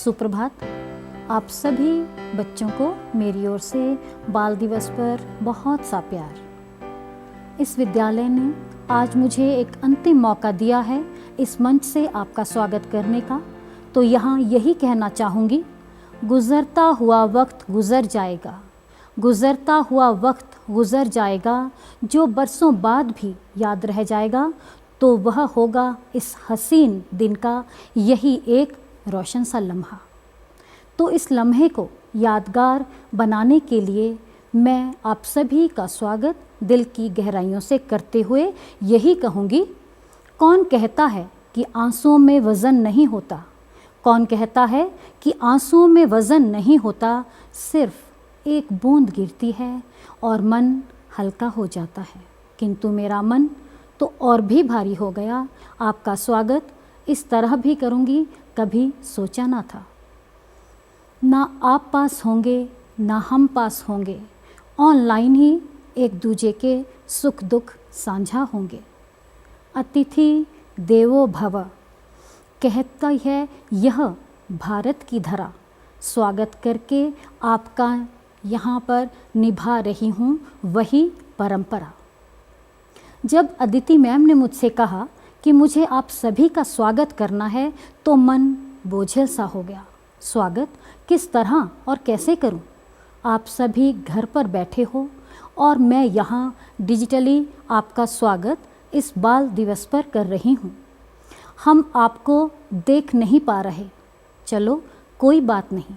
सुप्रभात। आप सभी बच्चों को मेरी ओर से बाल दिवस पर बहुत सा प्यार। इस विद्यालय ने आज मुझे एक अंतिम मौका दिया है इस मंच से आपका स्वागत करने का, तो यहाँ यही कहना चाहूँगी, गुज़रता हुआ वक्त गुज़र जाएगा, गुज़रता हुआ वक्त गुज़र जाएगा, जो बरसों बाद भी याद रह जाएगा तो वह होगा इस हसीन दिन का यही एक रोशन सा लम्हा। तो इस लम्हे को यादगार बनाने के लिए मैं आप सभी का स्वागत दिल की गहराइयों से करते हुए यही कहूँगी, कौन कहता है कि आंसुओं में वज़न नहीं होता? कौन कहता है कि आंसुओं में वज़न नहीं होता? सिर्फ एक बूंद गिरती है और मन हल्का हो जाता है, किंतु मेरा मन तो और भी भारी हो गया। आपका स्वागत इस तरह भी करूँगी, कभी सोचा ना था। ना आप पास होंगे ना हम पास होंगे, ऑनलाइन ही एक दूजे के सुख दुख साझा होंगे। अतिथि देवो भव कहता है यह भारत की धरा, स्वागत करके आपका यहाँ पर निभा रही हूँ वही परंपरा। जब अदिति मैम ने मुझसे कहा कि मुझे आप सभी का स्वागत करना है तो मन बोझिल सा हो गया। स्वागत किस तरह और कैसे करूं? आप सभी घर पर बैठे हो और मैं यहाँ डिजिटली आपका स्वागत इस बाल दिवस पर कर रही हूँ। हम आपको देख नहीं पा रहे, चलो कोई बात नहीं,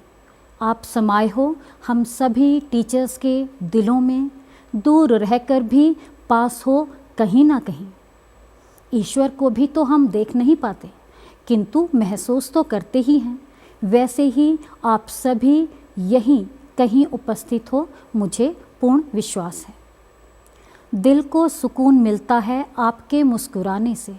आप समाये हो हम सभी टीचर्स के दिलों में, दूर रहकर भी पास हो कहीं ना कहीं। ईश्वर को भी तो हम देख नहीं पाते, किंतु महसूस तो करते ही हैं। वैसे ही आप सभी यहीं कहीं उपस्थित हो, मुझे पूर्ण विश्वास है। दिल को सुकून मिलता है आपके मुस्कुराने से,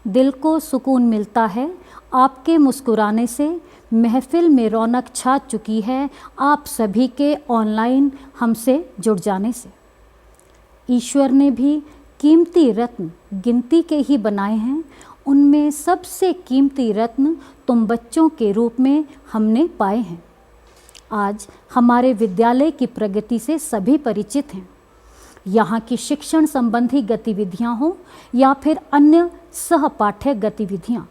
दिल को सुकून मिलता है आपके मुस्कुराने से। महफिल में रौनक छा चुकी है आप सभी के ऑनलाइन हमसे जुड़ जाने से। ईश्वर ने भी कीमती रत्न गिनती के ही बनाए हैं, उनमें सबसे कीमती रत्न तुम बच्चों के रूप में हमने पाए हैं। आज हमारे विद्यालय की प्रगति से सभी परिचित हैं। यहाँ की शिक्षण संबंधी गतिविधियाँ हों या फिर अन्य सहपाठ्य गतिविधियाँ,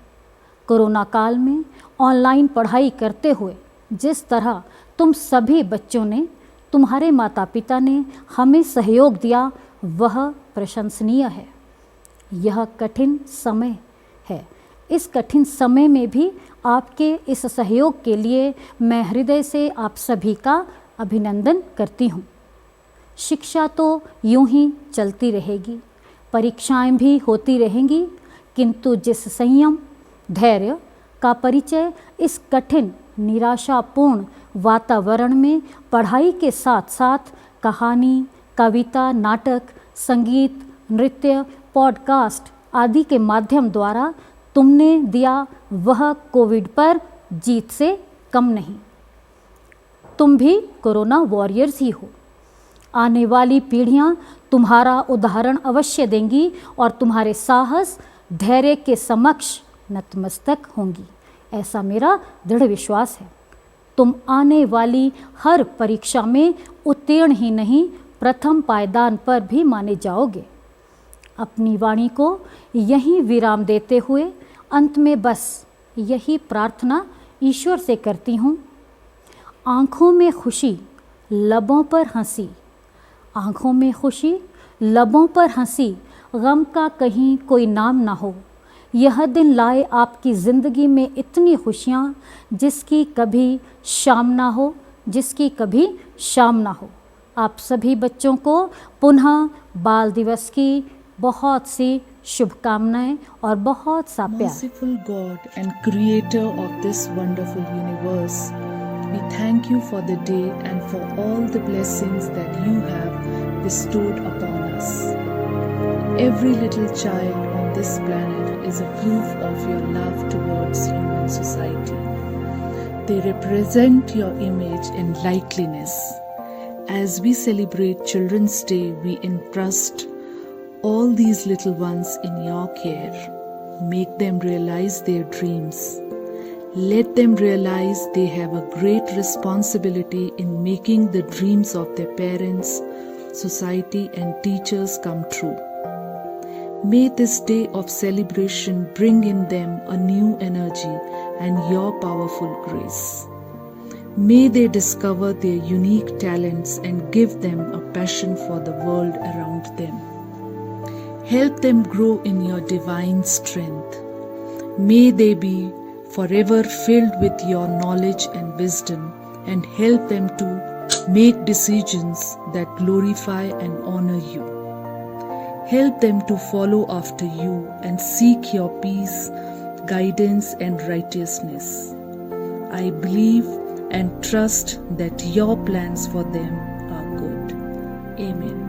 कोरोना काल में ऑनलाइन पढ़ाई करते हुए जिस तरह तुम सभी बच्चों ने, तुम्हारे माता पिता ने हमें सहयोग दिया, वह प्रशंसनीय है। यह कठिन समय है, इस कठिन समय में भी आपके इस सहयोग के लिए मैं हृदय से आप सभी का अभिनंदन करती हूँ। शिक्षा तो यूं ही चलती रहेगी, परीक्षाएं भी होती रहेंगी, किंतु जिस संयम धैर्य का परिचय इस कठिन निराशापूर्ण वातावरण में पढ़ाई के साथ साथ कहानी, कविता, नाटक, संगीत, नृत्य, पॉडकास्ट आदि के माध्यम द्वारा तुमने दिया, वह कोविड पर जीत से कम नहीं। तुम भी कोरोना वॉरियर्स ही हो। आने वाली पीढ़ियां तुम्हारा उदाहरण अवश्य देंगी और तुम्हारे साहस धैर्य के समक्ष नतमस्तक होंगी, ऐसा मेरा दृढ़ विश्वास है। तुम आने वाली हर परीक्षा में उत्तीर्ण ही नहीं, प्रथम पायदान पर भी माने जाओगे। अपनी वाणी को यहीं विराम देते हुए अंत में बस यही प्रार्थना ईश्वर से करती हूँ, आँखों में खुशी लबों पर हंसी, आँखों में खुशी लबों पर हंसी, गम का कहीं कोई नाम ना हो। यह दिन लाए आपकी ज़िंदगी में इतनी खुशियाँ जिसकी कभी शाम ना हो, जिसकी कभी शाम ना हो। आप सभी बच्चों को पुनः बाल दिवस की बहुत सी शुभकामनाएं और बहुत सा प्यार। Merciful God and creator of this wonderful universe, we thank you for the day and for all the blessings that you have bestowed upon us. Every little child on this planet is a proof of your love towards human society. They represent your image and likeliness. As we celebrate Children's Day, we entrust all these little ones in your care. Make them realize their dreams. Let them realize they have a great responsibility in making the dreams of their parents, society, and teachers come true. May this day of celebration bring in them a new energy and your powerful grace. May they discover their unique talents and give them a passion for the world around them. Help them grow in your divine strength. May they be forever filled with your knowledge and wisdom, and help them to make decisions that glorify and honor you. Help them to follow after you and seek your peace, guidance, and righteousness. I believe and trust that your plans for them are good. Amen.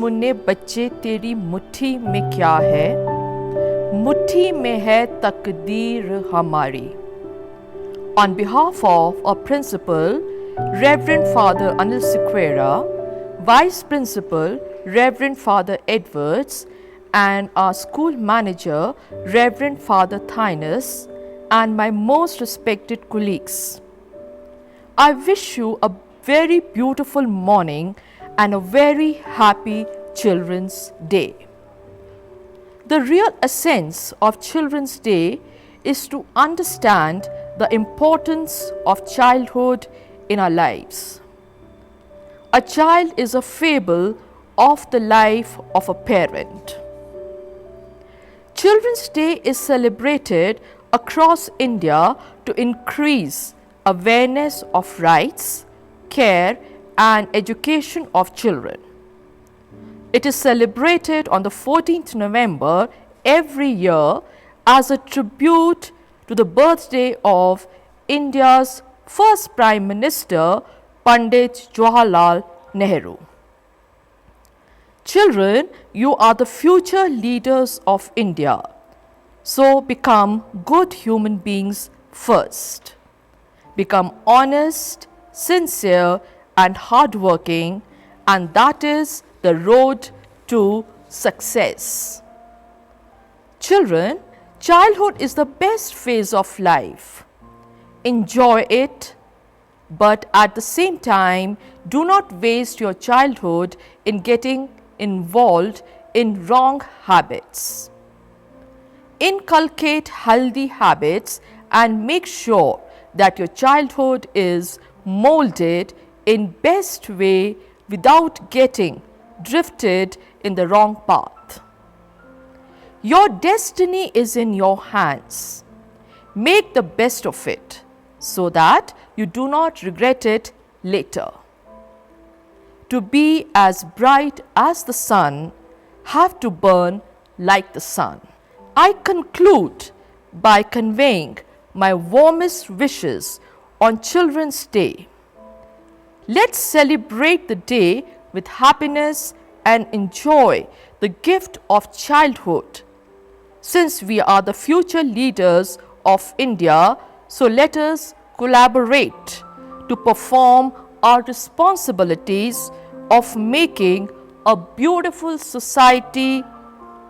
मुन्ने बच्चे तेरी मुट्ठी में क्या है, मुट्ठी में है तकदीर हमारी. On behalf of our principal, Reverend Father Anil Sequeira, Vice Principal, Reverend Father Edwards, and our school manager, Reverend Father Thinus, and my most respected colleagues, I wish you a very beautiful morning and a very happy Children's Day. The real essence of Children's Day is to understand the importance of childhood in our lives. A child is a fable of the life of a parent. Children's Day is celebrated across India to increase awareness of rights, care, and education of children. It is celebrated on the 14th November every year as a tribute to the birthday of India's first Prime Minister, Pandit Jawaharlal Nehru. Children, you are the future leaders of India. So become good human beings first. Become honest, sincere, and hardworking, and that is the road to success. Children, childhood is the best phase of life. Enjoy it, but at the same time, do not waste your childhood in getting involved in wrong habits. Inculcate healthy habits and make sure that your childhood is molded in best way without getting drifted in the wrong path. Your destiny is in your hands. Make the best of it so that you do not regret it later. To be as bright as the sun, have to burn like the sun. I conclude by conveying my warmest wishes on Children's Day. Let's celebrate the day with happiness and enjoy the gift of childhood. Since we are the future leaders of India, so let us collaborate to perform our responsibilities of making a beautiful society,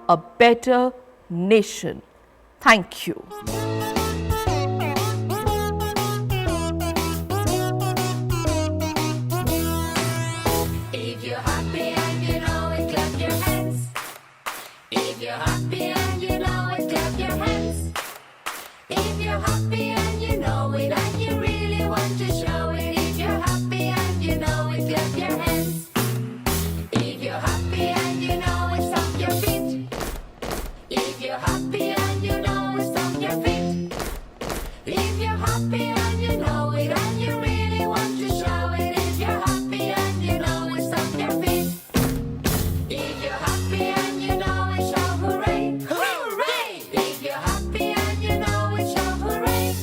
a better nation. Thank you. If you're happy and you know it, clap your hands. If you're happy and you know it, clap your hands. If you're happy and you know it and you really want to show it. If you're happy and you know it, clap your hands. If you're happy and you know it, stomp your feet. If you're happy and you know it, stomp your feet. If you're happy and you know it and you really want to show it. If you're happy and you know it, stomp your feet. If you're happy and you know it, shout hooray! Hooray! If you're happy and you know it, shout hooray!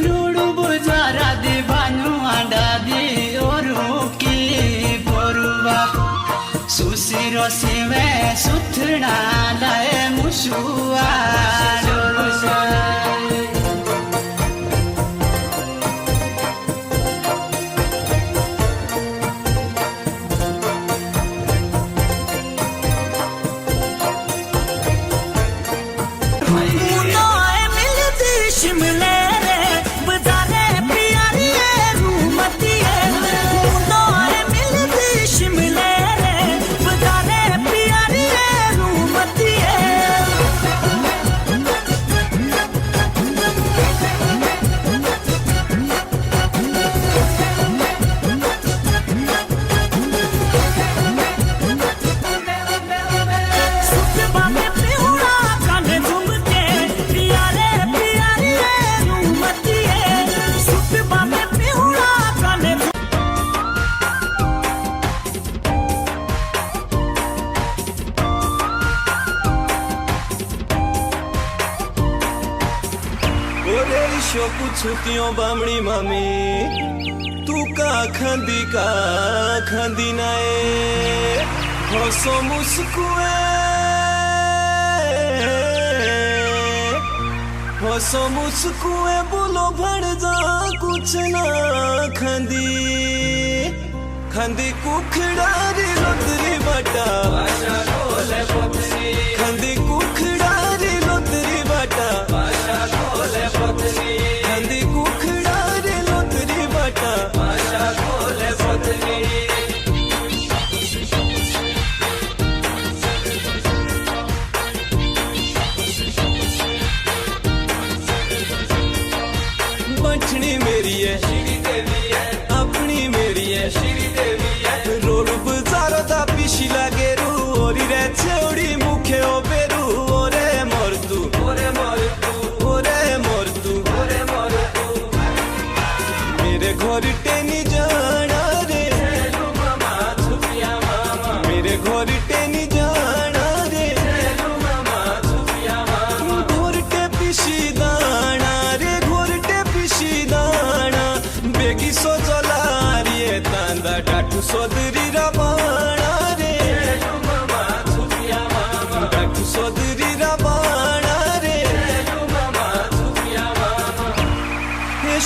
रूडू बुझारा दे भानु आडा दे ओरू की पोरुवा सुसिरो सिवे सुथना लाए मुशुआ डोरुसा show पुछतियों Bamani मामी तू का खंदी नाए हंसो मुस्कुए बोलो भड़ जा कुछ ना खंदी कुखड़ा रे लोतरी बाटा खंदी कुखड़ा रे लोतरी बाटा खंदी कुखड़ा रे लोतरी बाटा बंठनी मेरी है अपनी मेरी है रोड बाजारो दा पिछी लागे रू ओरी रे छेड़ी मुखे ओ बेरू ओरे मोर तू मेरे घर टेनी जाना रे मेरे घर टेनी जाना रे घोरटे पिसी दाना रे घोरटे पिसी दाना बेगी सो जला रे तांदा डाटू सोदरी रवाना रे डाटू सोदरी रवाना रे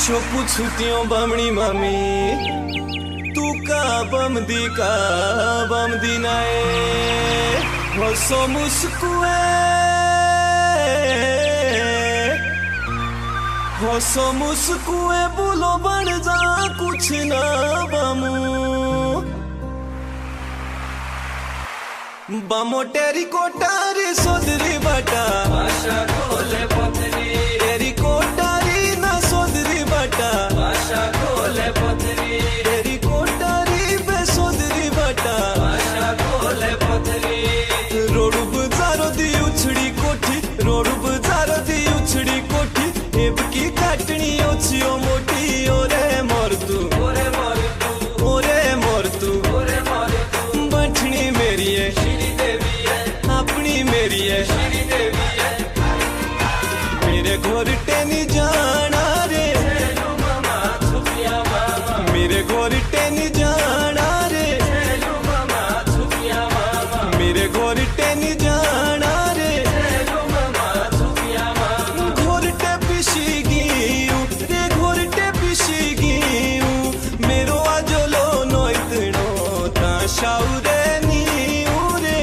शो पुछतियों बामणी मामी तू का बमदी नाए हंसो मुस्कुए बोलो बन जा कुछ ना बमो टेरी कोटारी सोदरी बाटा टेरी कोटारी ना सोदरी बाटा टेरी कोटारी बे सोदरी बाटा रोड बाजारो दी उछड़ी कोठी एब की काटनी ओछियो मोटी ओरे मोर तू बंठनी मेरी है अपनी मेरी है मेरे घर टेनी जाना रे मेरे घर टेनी जाना रे मेरे घर टेनी जाना रे घोरटे पिसी गियू रे घोरटे पिसी गियू मेरो आजलो नोइतनो ता शाउरे नीऊ रे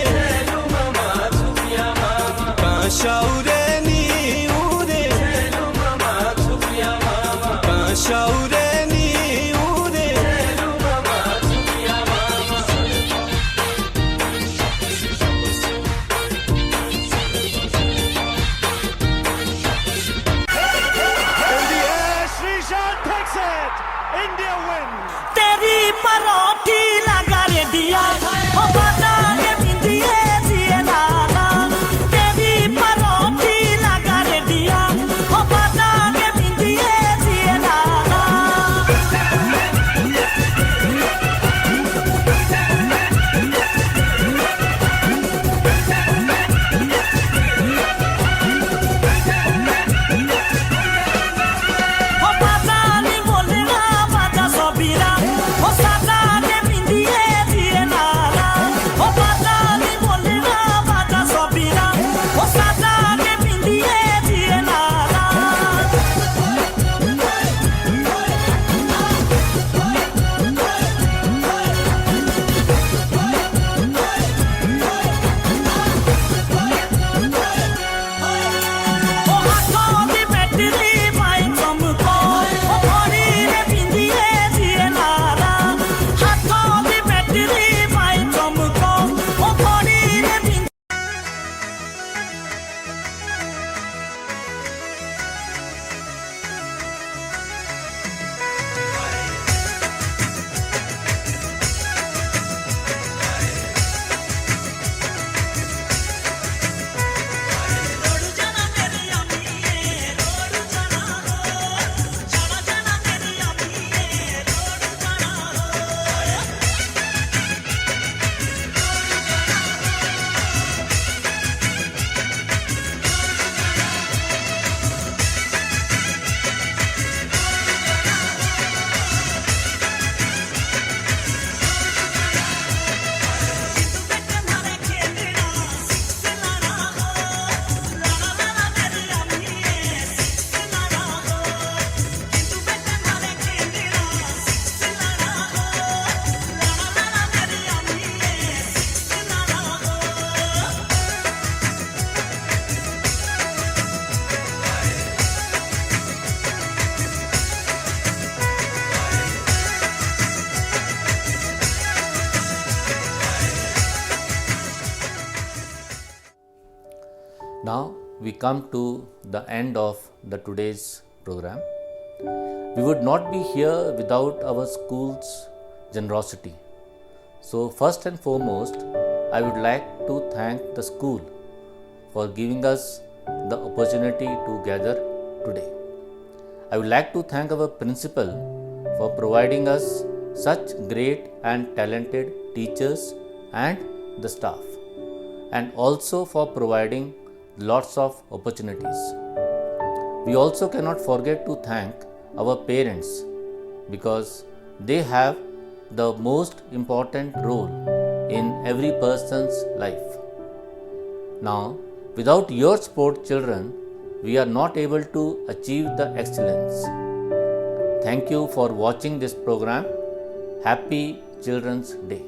ता शाउरे नीऊ रे ता शाउरे नीऊ रे तेरी परोठी लगा रे दिया ओ बना रे बिंदिए जिए लाला तेरी परोठी लगा रे दिया ओ बना रे बिंदिए जिए लाला Now we come to the end of the today's program. We would not be here without our school's generosity. So first and foremost, I would like to thank the school for giving us the opportunity to gather today. I would like to thank our principal for providing us such great and talented teachers and the staff, and also for providing lots of opportunities. We also cannot forget to thank our parents because they have the most important role in every person's life. Now, without your support, children, we are not able to achieve the excellence. Thank you for watching this program. Happy Children's Day.